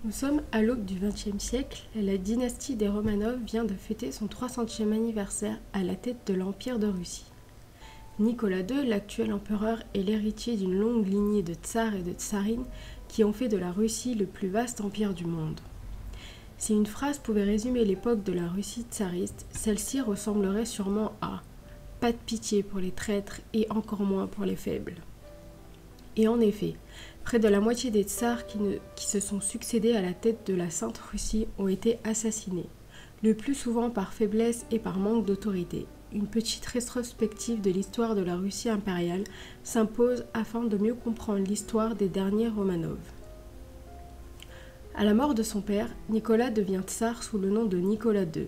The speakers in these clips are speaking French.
Nous sommes à l'aube du XXe siècle et la dynastie des Romanov vient de fêter son 300e anniversaire à la tête de l'Empire de Russie. Nicolas II, l'actuel empereur, est l'héritier d'une longue lignée de tsars et de tsarines qui ont fait de la Russie le plus vaste empire du monde. Si une phrase pouvait résumer l'époque de la Russie tsariste, celle-ci ressemblerait sûrement à « pas de pitié pour les traîtres et encore moins pour les faibles ». Et en effet, près de la moitié des tsars qui se sont succédés à la tête de la Sainte Russie ont été assassinés, le plus souvent par faiblesse et par manque d'autorité. Une petite rétrospective de l'histoire de la Russie impériale s'impose afin de mieux comprendre l'histoire des derniers Romanov. À la mort de son père, Nicolas devient tsar sous le nom de Nicolas II.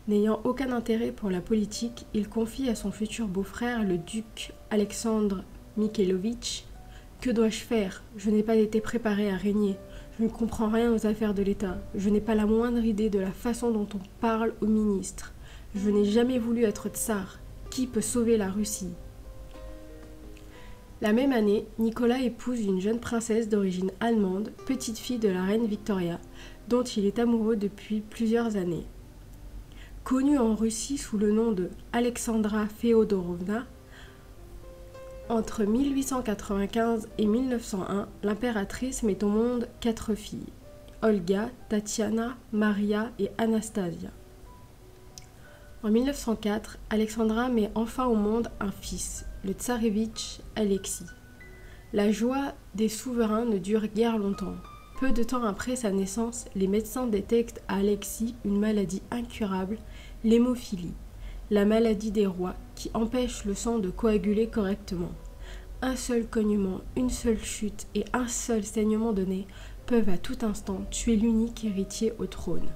N'ayant aucun intérêt pour la politique, il confie à son futur beau-frère, le duc Alexandre Mikhailovitch, « Que dois-je faire? Je n'ai pas été préparé à régner. Je ne comprends rien aux affaires de l'État. Je n'ai pas la moindre idée de la façon dont on parle aux ministres. Je n'ai jamais voulu être tsar. Qui peut sauver la Russie ?» La même année, Nicolas épouse une jeune princesse d'origine allemande, petite-fille de la reine Victoria, dont il est amoureux depuis plusieurs années. Connue en Russie sous le nom de Alexandra Féodorovna, entre 1895 et 1901, l'impératrice met au monde 4 filles, Olga, Tatiana, Maria et Anastasia. En 1904, Alexandra met enfin au monde un fils, le tsarevitch Alexis. La joie des souverains ne dure guère longtemps. Peu de temps après sa naissance, les médecins détectent à Alexis une maladie incurable, l'hémophilie, la maladie des rois, qui empêche le sang de coaguler correctement. Un seul cognement, une seule chute et un seul saignement de nez peuvent à tout instant tuer l'unique héritier au trône.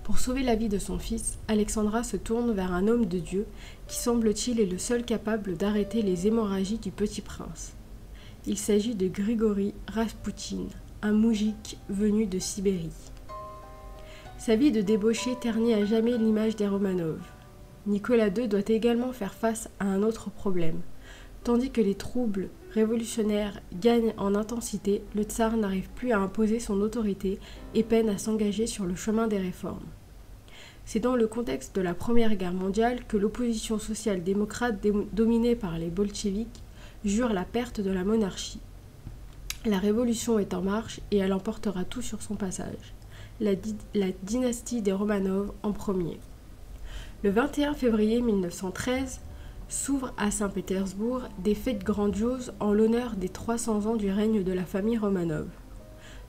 Pour sauver la vie de son fils, Alexandra se tourne vers un homme de Dieu qui, semble-t-il, est le seul capable d'arrêter les hémorragies du petit prince. Il s'agit de Grigori Raspoutine, un moujik venu de Sibérie. Sa vie de débauché ternit à jamais l'image des Romanov. Nicolas II doit également faire face à un autre problème. Tandis que les troubles révolutionnaires gagnent en intensité, le tsar n'arrive plus à imposer son autorité et peine à s'engager sur le chemin des réformes. C'est dans le contexte de la Première Guerre mondiale que l'opposition social-démocrate dominée par les bolcheviks jure la perte de la monarchie. La révolution est en marche et elle emportera tout sur son passage. La dynastie des Romanov en premier. Le 21 février 1913 s'ouvrent à Saint-Pétersbourg des fêtes grandioses en l'honneur des 300 ans du règne de la famille Romanov.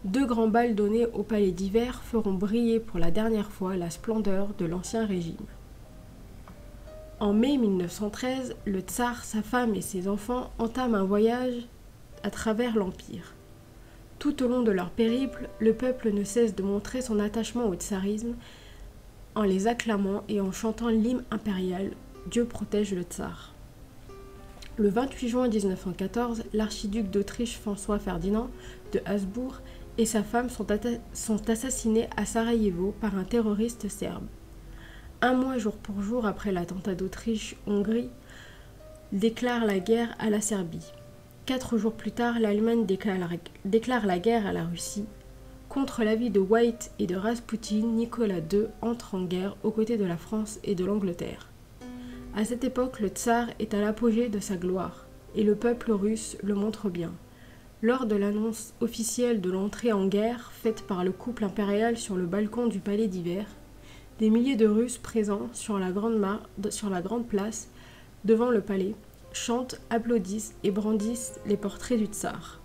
2 grands bals donnés au palais d'hiver feront briller pour la dernière fois la splendeur de l'ancien régime. En mai 1913, le tsar, sa femme et ses enfants entament un voyage à travers l'Empire. Tout au long de leur périple, le peuple ne cesse de montrer son attachement au tsarisme en les acclamant et en chantant l'hymne impérial « Dieu protège le tsar ». Le 28 juin 1914, l'archiduc d'Autriche François-Ferdinand de Habsbourg et sa femme sont assassinés à Sarajevo par un terroriste serbe. Un mois jour pour jour après l'attentat d'Autriche-Hongrie déclare la guerre à la Serbie. 4 jours plus tard, l'Allemagne déclare la guerre à la Russie. Contre l'avis de White et de Raspoutine, Nicolas II entre en guerre aux côtés de la France et de l'Angleterre. À cette époque, le tsar est à l'apogée de sa gloire, et le peuple russe le montre bien. Lors de l'annonce officielle de l'entrée en guerre faite par le couple impérial sur le balcon du palais d'hiver, des milliers de Russes présents sur la grande place devant le palais chantent, applaudissent et brandissent les portraits du tsar.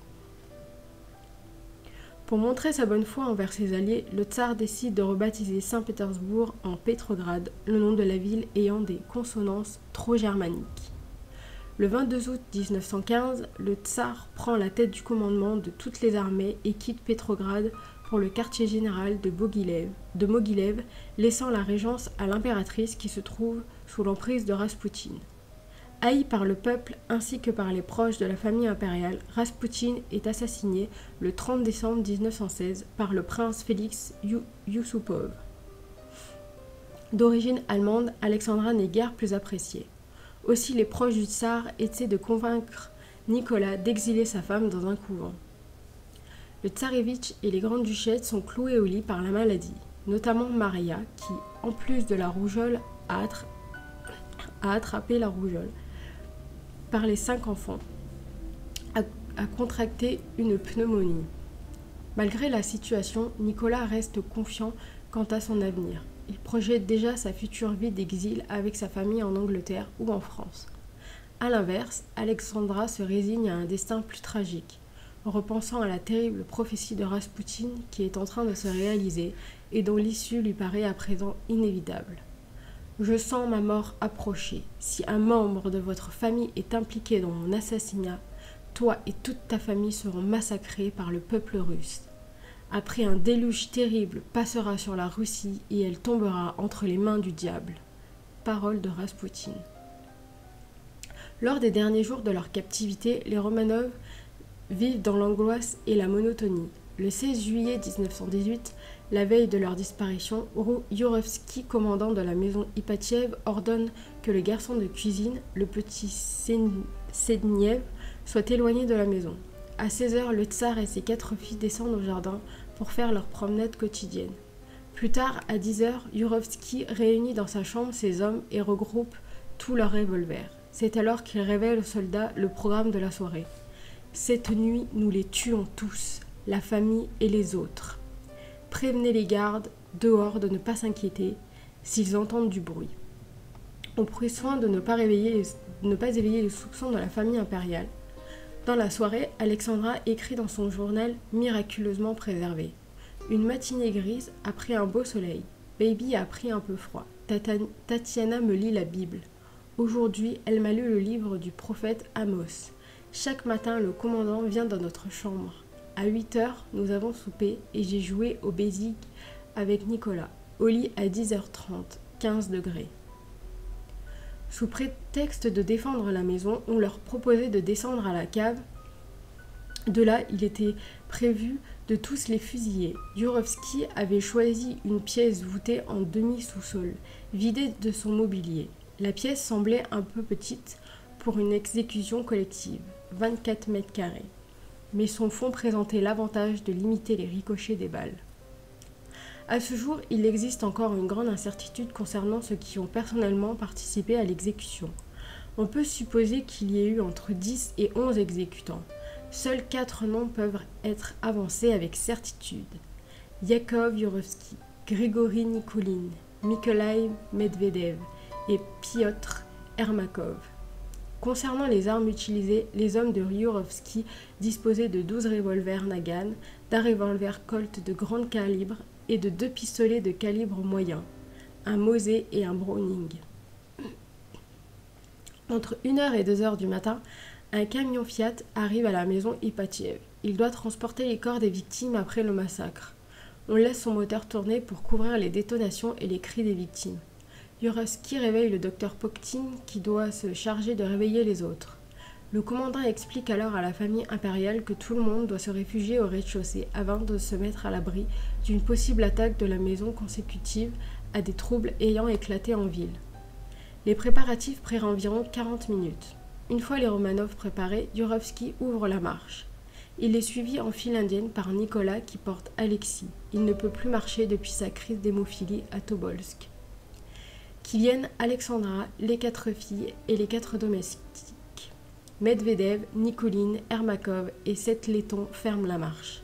Pour montrer sa bonne foi envers ses alliés, le tsar décide de rebaptiser Saint-Pétersbourg en Pétrograd, le nom de la ville ayant des consonances trop germaniques. Le 22 août 1915, le tsar prend la tête du commandement de toutes les armées et quitte Pétrograd pour le quartier général de Mogilev, laissant la régence à l'impératrice qui se trouve sous l'emprise de Raspoutine. Haï par le peuple ainsi que par les proches de la famille impériale, Raspoutine est assassiné le 30 décembre 1916 par le prince Félix Yusupov. D'origine allemande, Alexandra n'est guère plus appréciée. Aussi les proches du tsar essaient de convaincre Nicolas d'exiler sa femme dans un couvent. Le tsarévitch et les grandes duchesses sont cloués au lit par la maladie, notamment Maria qui, en plus de la rougeole, a attrapé la rougeole. Par les 5 enfants, a contracté une pneumonie. Malgré la situation, Nicolas reste confiant quant à son avenir. Il projette déjà sa future vie d'exil avec sa famille en Angleterre ou en France. A l'inverse, Alexandra se résigne à un destin plus tragique, en repensant à la terrible prophétie de Raspoutine qui est en train de se réaliser et dont l'issue lui paraît à présent inévitable. Je sens ma mort approcher. Si un membre de votre famille est impliqué dans mon assassinat, toi et toute ta famille seront massacrés par le peuple russe. Après un déluge terrible passera sur la Russie et elle tombera entre les mains du diable. Parole de Raspoutine. Lors des derniers jours de leur captivité, les Romanov vivent dans l'angoisse et la monotonie. Le 16 juillet 1918, la veille de leur disparition, Yourovski, commandant de la maison Ipatiev, ordonne que le garçon de cuisine, le petit Sedniev, soit éloigné de la maison. À 16h, le tsar et ses 4 filles descendent au jardin pour faire leur promenade quotidienne. Plus tard, à 10h, Yourovski réunit dans sa chambre ses hommes et regroupe tous leurs revolvers. C'est alors qu'il révèle aux soldats le programme de la soirée. Cette nuit, nous les tuons tous, la famille et les autres. Prévenez les gardes dehors de ne pas s'inquiéter s'ils entendent du bruit. On prit soin de ne pas éveiller les soupçons de la famille impériale. Dans la soirée, Alexandra écrit dans son journal miraculeusement préservé. Une matinée grise après un beau soleil. Baby a pris un peu froid. Tatiana me lit la Bible. Aujourd'hui, elle m'a lu le livre du prophète Amos. Chaque matin, le commandant vient dans notre chambre. À 8h, nous avons soupé et j'ai joué au basic avec Nicolas. Au lit à 10h30, 15 degrés. Sous prétexte de défendre la maison, on leur proposait de descendre à la cave. De là, il était prévu de tous les fusiller. Yourovski avait choisi une pièce voûtée en demi-sous-sol, vidée de son mobilier. La pièce semblait un peu petite pour une exécution collective, 24 mètres carrés. Mais son fond présentait l'avantage de limiter les ricochets des balles. À ce jour, il existe encore une grande incertitude concernant ceux qui ont personnellement participé à l'exécution. On peut supposer qu'il y ait eu entre 10 et 11 exécutants. Seuls 4 noms peuvent être avancés avec certitude. Yakov Yourovski, Grigory Nikolin, Nikolai Medvedev et Piotr Ermakov. Concernant les armes utilisées, les hommes de Yourovski disposaient de 12 revolvers Nagant, d'un revolver Colt de grand calibre et de 2 pistolets de calibre moyen, un Mosé et un Browning. Entre 1h et 2h du matin, un camion Fiat arrive à la maison Ipatiev. Il doit transporter les corps des victimes après le massacre. On laisse son moteur tourner pour couvrir les détonations et les cris des victimes. Yourovski réveille le docteur Pokhtine qui doit se charger de réveiller les autres. Le commandant explique alors à la famille impériale que tout le monde doit se réfugier au rez-de-chaussée afin de se mettre à l'abri d'une possible attaque de la maison consécutive à des troubles ayant éclaté en ville. Les préparatifs prirent environ 40 minutes. Une fois les Romanov préparés, Yourovski ouvre la marche. Il est suivi en file indienne par Nicolas qui porte Alexis. Il ne peut plus marcher depuis sa crise d'hémophilie à Tobolsk. Qui viennent Alexandra, les 4 filles et les 4 domestiques. Medvedev, Nikoline, Ermakov et 7 lettons ferment la marche.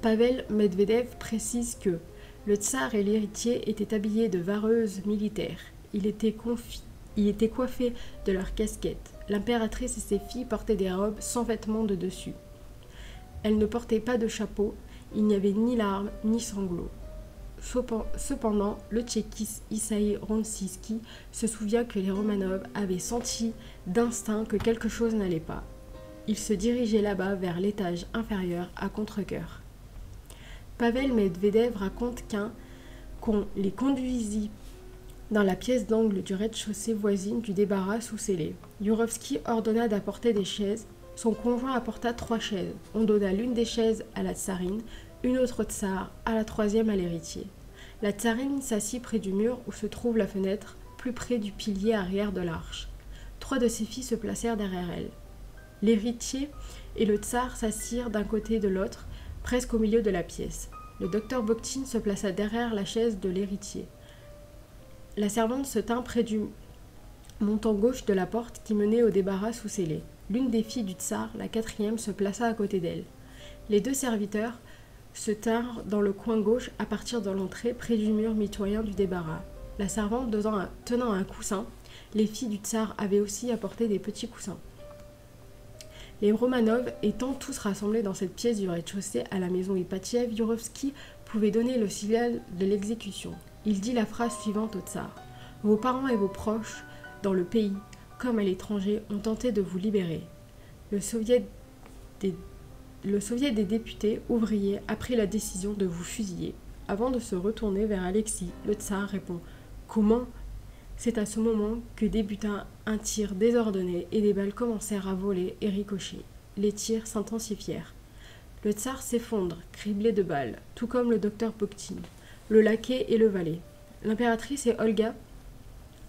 Pavel Medvedev précise que le tsar et l'héritier étaient habillés de vareuses militaires. Il était coiffé de leurs casquettes. L'impératrice et ses filles portaient des robes sans vêtements de dessus. Elles ne portaient pas de chapeau, il n'y avait ni larmes ni sanglots. Cependant, le tchékiste Isaïe Rontsitsky se souvient que les Romanov avaient senti d'instinct que quelque chose n'allait pas. Ils se dirigeaient là-bas vers l'étage inférieur à contre-cœur. Pavel Medvedev raconte qu'on les conduisit dans la pièce d'angle du rez-de-chaussée voisine du débarras sous scellé. Yourovski ordonna d'apporter des chaises. Son conjoint apporta 3 chaises. On donna l'une des chaises à la tsarine, une autre au tsar, à la 3e à l'héritier. La tsarine s'assit près du mur où se trouve la fenêtre, plus près du pilier arrière de l'arche. 3 de ses filles se placèrent derrière elle. L'héritier et le tsar s'assirent d'un côté et de l'autre, presque au milieu de la pièce. Le docteur Boktine se plaça derrière la chaise de l'héritier. La servante se tint près du montant gauche de la porte qui menait au débarras sous scellé. L'une des filles du tsar, la quatrième, se plaça à côté d'elle. Les deux serviteurs se tinrent dans le coin gauche à partir de l'entrée, près du mur mitoyen du débarras. La servante tenant un coussin, les filles du tsar avaient aussi apporté des petits coussins. Les Romanov étant tous rassemblés dans cette pièce du rez-de-chaussée à la maison Ipatiev, Yurovsky pouvait donner le signal de l'exécution. Il dit la phrase suivante au tsar. « Vos parents et vos proches, dans le pays, comme à l'étranger, ont tenté de vous libérer. Le soviet des députés ouvriers a pris la décision de vous fusiller. » Avant de se retourner vers Alexis, le tsar répond « Comment ?» C'est à ce moment que débuta un tir désordonné et des balles commencèrent à voler et ricocher. Les tirs s'intensifièrent. Le tsar s'effondre, criblé de balles, tout comme le docteur Boktine, le laquais et le valet. L'impératrice et Olga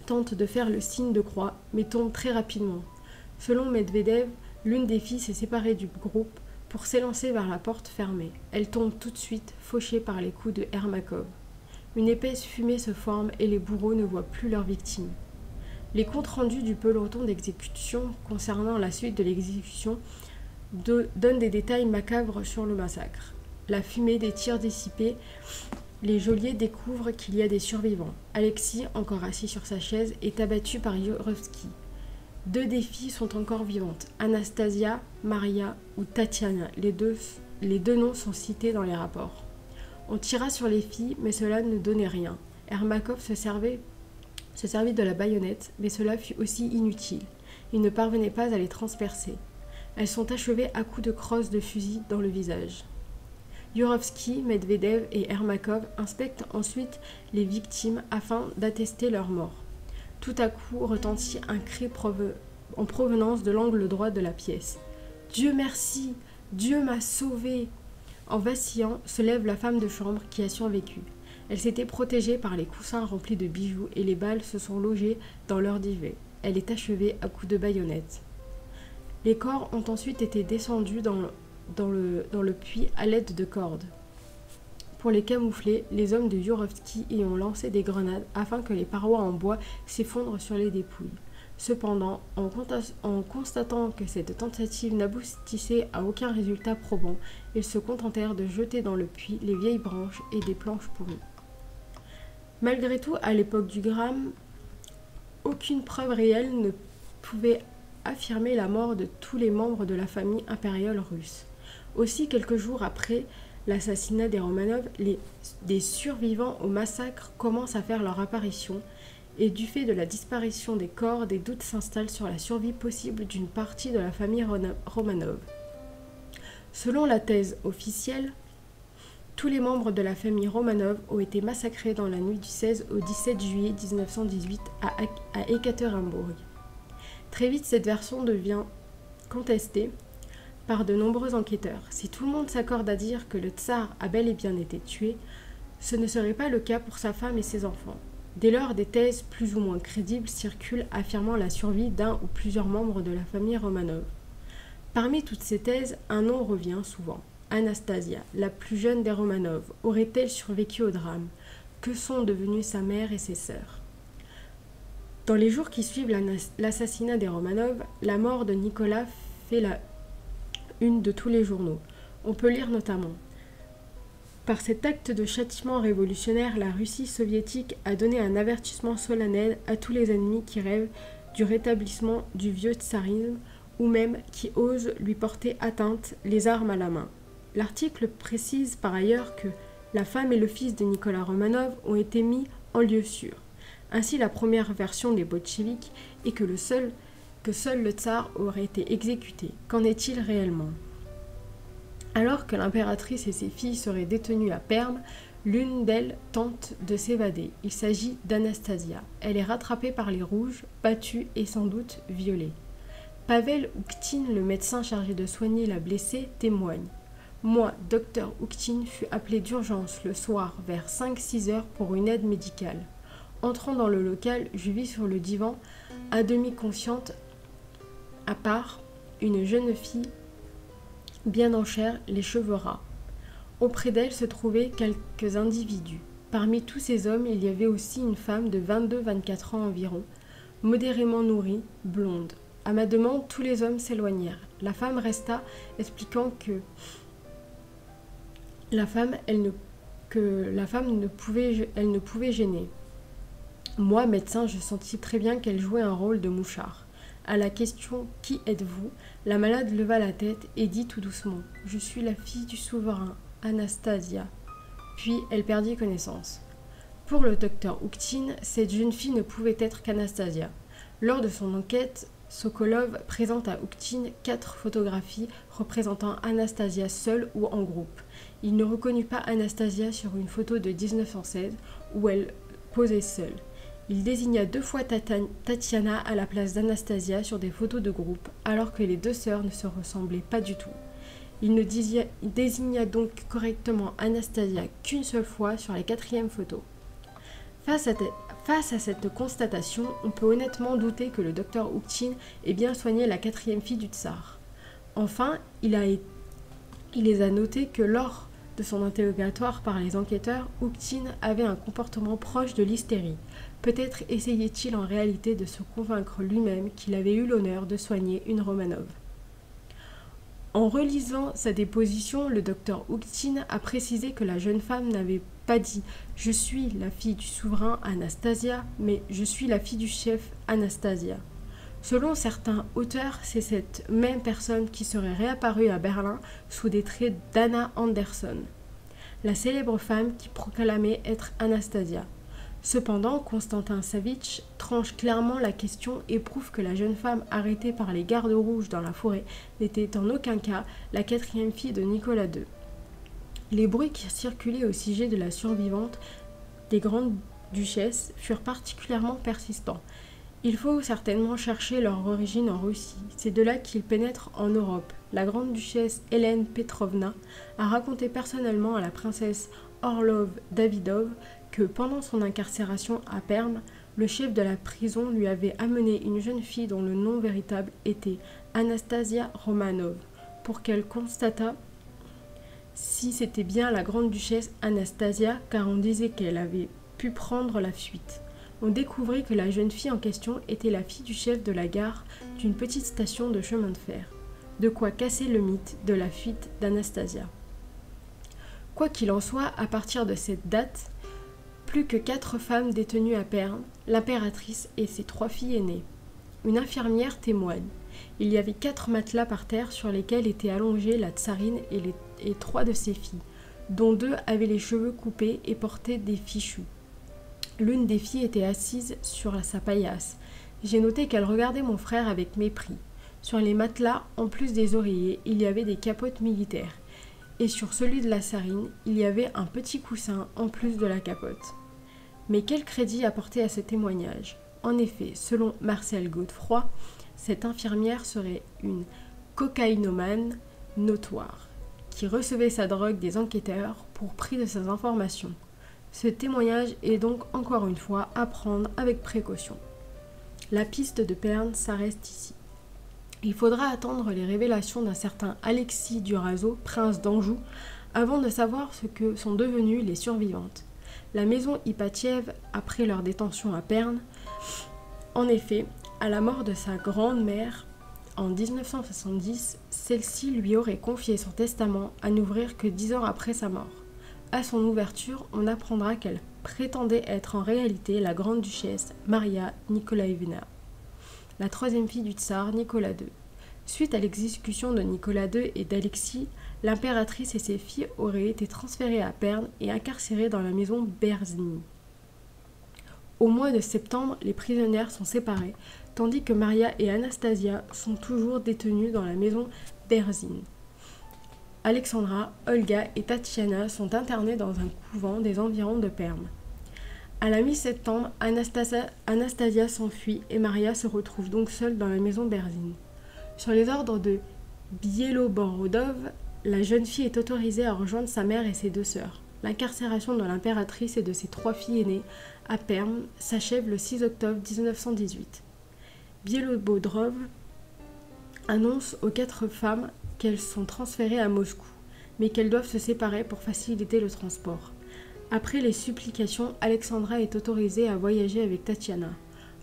tentent de faire le signe de croix, mais tombent très rapidement. Selon Medvedev, l'une des filles s'est séparée du groupe pour s'élancer vers la porte fermée. Elle tombe tout de suite, fauchée par les coups de Ermakov. Une épaisse fumée se forme et les bourreaux ne voient plus leurs victimes. Les comptes rendus du peloton d'exécution concernant la suite de l'exécution donnent des détails macabres sur le massacre. La fumée des tirs dissipés, les geôliers découvrent qu'il y a des survivants. Alexis, encore assis sur sa chaise, est abattu par Yurovsky. Deux des filles sont encore vivantes, Anastasia, Maria ou Tatiana. Les deux noms sont cités dans les rapports. On tira sur les filles, mais cela ne donnait rien. Ermakov se servit de la baïonnette, mais cela fut aussi inutile. Il ne parvenait pas à les transpercer. Elles sont achevées à coups de crosse de fusil dans le visage. Yurovsky, Medvedev et Ermakov inspectent ensuite les victimes afin d'attester leur mort. Tout à coup retentit un cri en provenance de l'angle droit de la pièce. « Dieu merci! Dieu m'a sauvé !» En vacillant, se lève la femme de chambre qui a survécu. Elle s'était protégée par les coussins remplis de bijoux et les balles se sont logées dans leur duvet. Elle est achevée à coups de baïonnette. Les corps ont ensuite été descendus dans le puits à l'aide de cordes. Pour les camoufler, les hommes de Yurovsky y ont lancé des grenades afin que les parois en bois s'effondrent sur les dépouilles. Cependant, en constatant que cette tentative n'aboutissait à aucun résultat probant, ils se contentèrent de jeter dans le puits les vieilles branches et des planches pourries. Malgré tout, à l'époque du drame, aucune preuve réelle ne pouvait affirmer la mort de tous les membres de la famille impériale russe. Aussi, quelques jours après l'assassinat des Romanov, des survivants au massacre commencent à faire leur apparition, et du fait de la disparition des corps, des doutes s'installent sur la survie possible d'une partie de la famille Romanov. Selon la thèse officielle, tous les membres de la famille Romanov ont été massacrés dans la nuit du 16 au 17 juillet 1918 à Ekaterinbourg. Très vite, cette version devient contestée par de nombreux enquêteurs. Si tout le monde s'accorde à dire que le tsar a bel et bien été tué, ce ne serait pas le cas pour sa femme et ses enfants. Dès lors, des thèses plus ou moins crédibles circulent affirmant la survie d'un ou plusieurs membres de la famille Romanov. Parmi toutes ces thèses, un nom revient souvent. Anastasia, la plus jeune des Romanov, aurait-elle survécu au drame? Que sont devenues sa mère et ses sœurs? Dans les jours qui suivent l'assassinat des Romanov, la mort de Nicolas fait la une de tous les journaux. On peut lire notamment: par cet acte de châtiment révolutionnaire, la Russie soviétique a donné un avertissement solennel à tous les ennemis qui rêvent du rétablissement du vieux tsarisme ou même qui osent lui porter atteinte, les armes à la main. L'article précise par ailleurs que la femme et le fils de Nicolas Romanov ont été mis en lieu sûr. Ainsi, la première version des bolcheviks est que seul le tsar aurait été exécuté. Qu'en est-il réellement ? Alors que l'impératrice et ses filles seraient détenues à Perm, l'une d'elles tente de s'évader. Il s'agit d'Anastasia. Elle est rattrapée par les Rouges, battue et sans doute violée. Pavel Ouktine, le médecin chargé de soigner la blessée, témoigne. Moi, docteur Ouktine, fus appelé d'urgence le soir vers 5-6 heures pour une aide médicale. Entrant dans le local, je vis sur le divan, à demi consciente, à part, une jeune fille bien en chair, les cheveux ras. Auprès d'elle se trouvaient quelques individus. Parmi tous ces hommes, il y avait aussi une femme de 22-24 ans environ, modérément nourrie, blonde. À ma demande, tous les hommes s'éloignèrent. La femme resta, expliquant que la femme ne pouvait gêner. Moi, médecin, je sentis très bien qu'elle jouait un rôle de mouchard. À la question « Qui êtes-vous ?», la malade leva la tête et dit tout doucement « Je suis la fille du souverain, Anastasia ». Puis elle perdit connaissance. Pour le docteur Ouktine, cette jeune fille ne pouvait être qu'Anastasia. Lors de son enquête, Sokolov présente à Ouktine 4 photographies représentant Anastasia seule ou en groupe. Il ne reconnut pas Anastasia sur une photo de 1916 où elle posait seule. Il désigna 2 fois Tatiana à la place d'Anastasia sur des photos de groupe, alors que les 2 sœurs ne se ressemblaient pas du tout. Il ne désigna donc correctement Anastasia qu'une seule fois sur la 4e photo. Face à cette constatation, on peut honnêtement douter que le docteur Ouktine ait bien soigné la 4e fille du tsar. Enfin, il les a notés que lors de son interrogatoire par les enquêteurs, Ouktine avait un comportement proche de l'hystérie. Peut-être essayait-il en réalité de se convaincre lui-même qu'il avait eu l'honneur de soigner une Romanov. En relisant sa déposition, le docteur Ouktine a précisé que la jeune femme n'avait pas dit « Je suis la fille du souverain Anastasia », mais « Je suis la fille du chef Anastasia ». Selon certains auteurs, c'est cette même personne qui serait réapparue à Berlin sous des traits d'Anna Anderson, la célèbre femme qui proclamait être Anastasia. Cependant, Konstantin Savitch tranche clairement la question et prouve que la jeune femme arrêtée par les gardes rouges dans la forêt n'était en aucun cas la 4e fille de Nicolas II. Les bruits qui circulaient au sujet de la survivante des grandes duchesses furent particulièrement persistants. Il faut certainement chercher leur origine en Russie. C'est de là qu'ils pénètrent en Europe. La grande duchesse Hélène Petrovna a raconté personnellement à la princesse Orlov Davidov que pendant son incarcération à Perm, le chef de la prison lui avait amené une jeune fille dont le nom véritable était Anastasia Romanov, pour qu'elle constatât si c'était bien la grande duchesse Anastasia, car on disait qu'elle avait pu prendre la fuite. On découvrit que la jeune fille en question était la fille du chef de la gare d'une petite station de chemin de fer. De quoi casser le mythe de la fuite d'Anastasia. Quoi qu'il en soit, à partir de cette date, plus que 4 femmes détenues à Perm, l'impératrice et ses 3 filles aînées. Une infirmière témoigne. Il y avait 4 matelas par terre sur lesquels étaient allongées la tsarine et 3 de ses filles, dont 2 avaient les cheveux coupés et portaient des fichus. L'une des filles était assise sur sa paillasse. J'ai noté qu'elle regardait mon frère avec mépris. Sur les matelas, en plus des oreillers, il y avait des capotes militaires. Et sur celui de la tsarine, il y avait un petit coussin en plus de la capote. Mais quel crédit apporter à ce témoignage ? En effet, selon Marcel Godefroy, cette infirmière serait une cocaïnomane notoire, qui recevait sa drogue des enquêteurs pour prix de ses informations. Ce témoignage est donc encore une fois à prendre avec précaution. La piste de Perm s'arrête ici. Il faudra attendre les révélations d'un certain Alexis Durazzo, prince d'Anjou, avant de savoir ce que sont devenues les survivantes. La maison Ipatiev, après leur détention à Perm, en effet, à la mort de sa grande-mère en 1970, celle-ci lui aurait confié son testament à n'ouvrir que 10 ans après sa mort. À son ouverture, on apprendra qu'elle prétendait être en réalité la grande-duchesse Maria Nikolaïevna, la 3e fille du tsar Nicolas II. Suite à l'exécution de Nicolas II et d'Alexis, l'impératrice et ses filles auraient été transférées à Perm et incarcérées dans la maison Berziny. Au mois de septembre, les prisonnières sont séparées, tandis que Maria et Anastasia sont toujours détenues dans la maison Berziny. Alexandra, Olga et Tatiana sont internées dans un couvent des environs de Perm. À la mi-septembre, Anastasia s'enfuit et Maria se retrouve donc seule dans la maison Berziny. Sur les ordres de Bieloborodov, la jeune fille est autorisée à rejoindre sa mère et ses 2 sœurs. L'incarcération de l'impératrice et de ses 3 filles aînées à Perm s'achève le 6 octobre 1918. Bieloborodov annonce aux 4 femmes qu'elles sont transférées à Moscou, mais qu'elles doivent se séparer pour faciliter le transport. Après les supplications, Alexandra est autorisée à voyager avec Tatiana.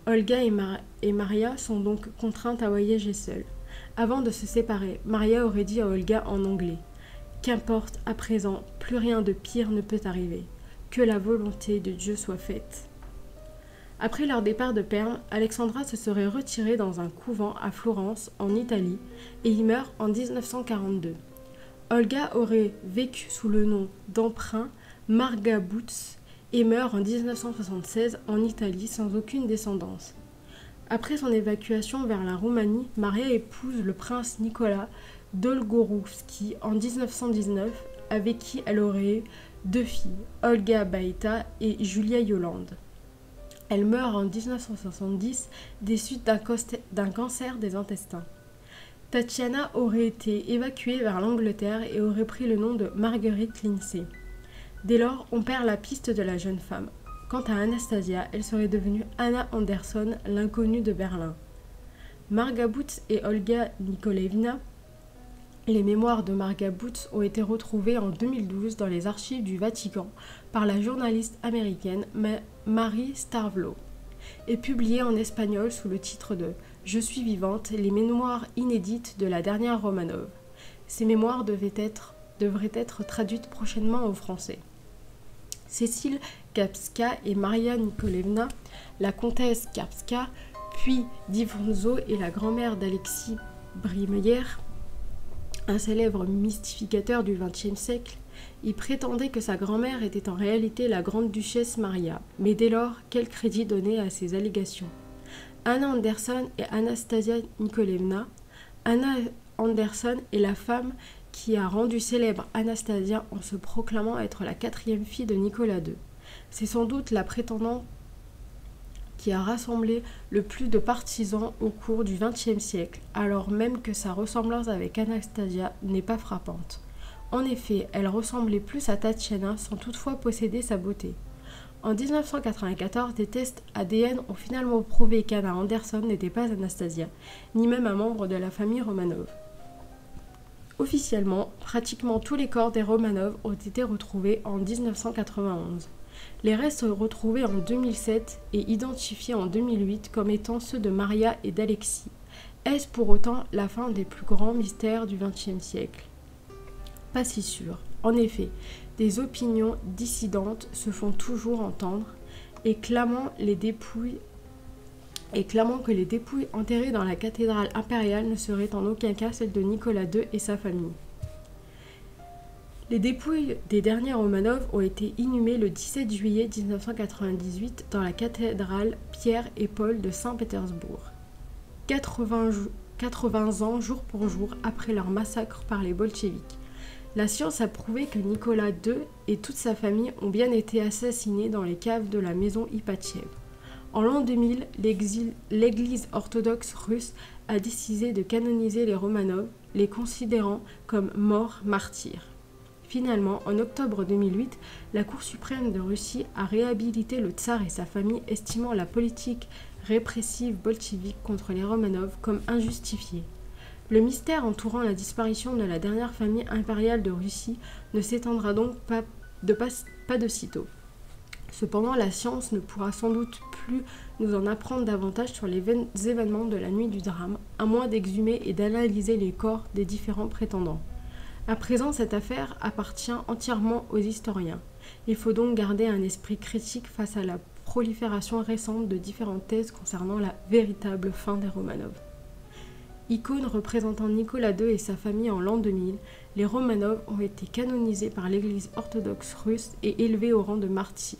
Olga et Maria sont donc contraintes à voyager seules. Avant de se séparer, Maria aurait dit à Olga en anglais « Qu'importe, à présent, plus rien de pire ne peut arriver. Que la volonté de Dieu soit faite. » Après leur départ de Perm, Alexandra se serait retirée dans un couvent à Florence, en Italie, et y meurt en 1942. Olga aurait vécu sous le nom d'emprunt Marga Butz et meurt en 1976 en Italie sans aucune descendance. Après son évacuation vers la Roumanie, Maria épouse le prince Nicolas Dolgorouski en 1919, avec qui elle aurait eu 2 filles, Olga Baeta et Julia Yolande. Elle meurt en 1970 des suites d'un cancer des intestins. Tatiana aurait été évacuée vers l'Angleterre et aurait pris le nom de Marguerite Lindsay. Dès lors, on perd la piste de la jeune femme. Quant à Anastasia, elle serait devenue Anna Anderson, l'inconnue de Berlin. Marga Butz et Olga Nikolaevna. Les mémoires de Marga Butz ont été retrouvées en 2012 dans les archives du Vatican par la journaliste américaine Mary Starvlow et publiées en espagnol sous le titre de « Je suis vivante, les mémoires inédites de la dernière Romanov ». Ces mémoires devraient être traduites prochainement au français. Cécile Kapska et Maria Nikolaevna, la comtesse Kapska, puis Divonzo et la grand-mère d'Alexis Brimeyer, un célèbre mystificateur du XXe siècle, y prétendait que sa grand-mère était en réalité la grande-duchesse Maria. Mais dès lors, quel crédit donner à ces allégations? Anna Anderson et Anastasia Nikolaevna. Anna Anderson est la femme qui a rendu célèbre Anastasia en se proclamant être la 4e fille de Nicolas II. C'est sans doute la prétendante qui a rassemblé le plus de partisans au cours du XXe siècle, alors même que sa ressemblance avec Anastasia n'est pas frappante. En effet, elle ressemblait plus à Tatiana sans toutefois posséder sa beauté. En 1994, des tests ADN ont finalement prouvé qu'Anna Anderson n'était pas Anastasia, ni même un membre de la famille Romanov. Officiellement, pratiquement tous les corps des Romanov ont été retrouvés en 1991. Les restes retrouvés en 2007 et identifiés en 2008 comme étant ceux de Maria et d'Alexis. Est-ce pour autant la fin des plus grands mystères du XXe siècle? Pas si sûr. En effet, des opinions dissidentes se font toujours entendre et clamant que les dépouilles enterrées dans la cathédrale impériale ne seraient en aucun cas celles de Nicolas II et sa famille. Les dépouilles des derniers Romanov ont été inhumées le 17 juillet 1998 dans la cathédrale Pierre et Paul de Saint-Pétersbourg, 80 ans jour pour jour après leur massacre par les bolcheviks. La science a prouvé que Nicolas II et toute sa famille ont bien été assassinés dans les caves de la maison Ipatchev. En l'an 2000, l'Église orthodoxe russe a décidé de canoniser les Romanov, les considérant comme morts martyrs. Finalement, en octobre 2008, la Cour suprême de Russie a réhabilité le tsar et sa famille, estimant la politique répressive bolchevique contre les Romanov comme injustifiée. Le mystère entourant la disparition de la dernière famille impériale de Russie ne s'étendra donc pas de sitôt. Cependant, la science ne pourra sans doute plus nous en apprendre davantage sur les événements de la nuit du drame, à moins d'exhumer et d'analyser les corps des différents prétendants. À présent, cette affaire appartient entièrement aux historiens. Il faut donc garder un esprit critique face à la prolifération récente de différentes thèses concernant la véritable fin des Romanov. Icônes représentant Nicolas II et sa famille en l'an 2000, les Romanov ont été canonisés par l'Église orthodoxe russe et élevés au rang de martyrs.